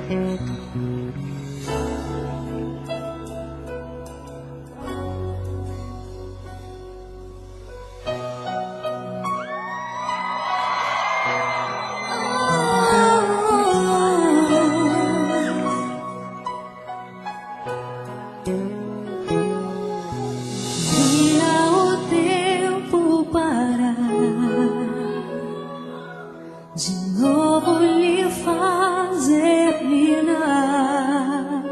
De novo lhe fazer mirar,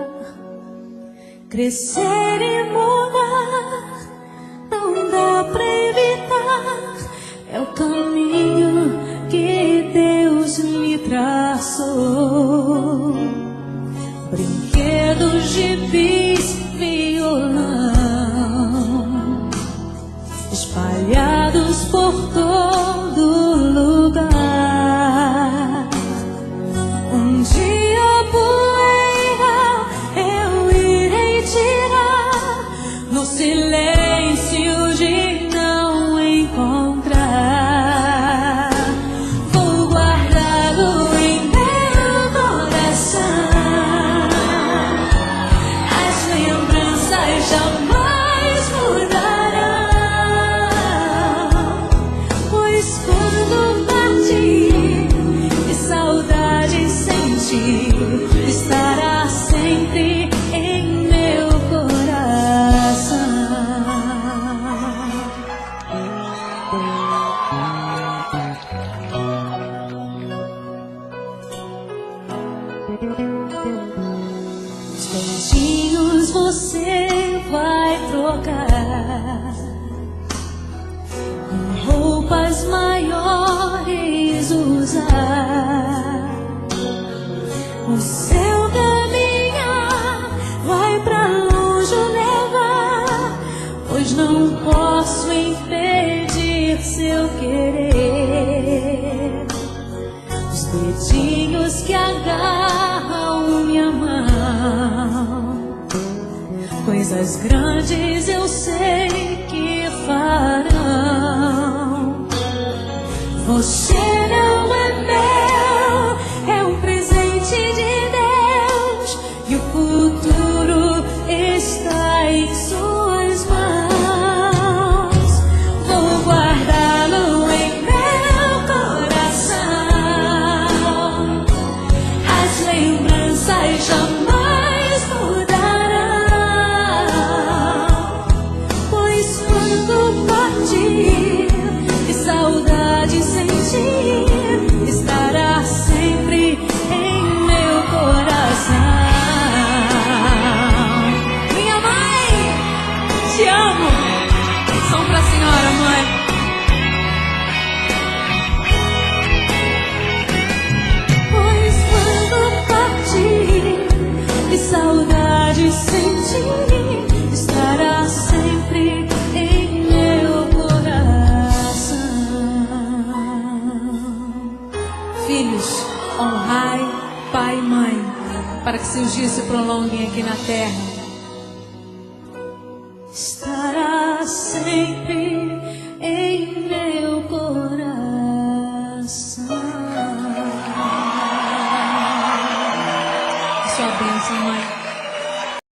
crescer e mudar, não dá pra evitar. É o caminho que Deus me traçou. Brinquedos, gibis, violão, espalhados por todo lugar. Um dia a poeira eu irei tirar, no silêncio de não encontrar. Vou guardá-lo em meu coração. As lembranças jamais mudarão, pois quando partir e saudade sentir, estará sempre em meu coração. Os beijinhos você vai trocar em roupas maiores usar. O seu caminhar vai pra longe levar, pois não posso impedir seu querer. Os dedinhos que agarram minha mão, coisas grandes eu sei que farão. Você não é meu, é um presente de Deus, e o futuro está em suas mãos. Vou guardá-lo em meu coração. As lembranças jamais mudarão, pois quando partir e saudade sentir, estará sempre em meu coração. Minha mãe, te amo. Som pra senhora, mãe. Pois quando partir e saudade sentir, estará sempre em meu coração. Filhos, honrai pai e mãe, para que seus dias se prolonguem aqui na terra.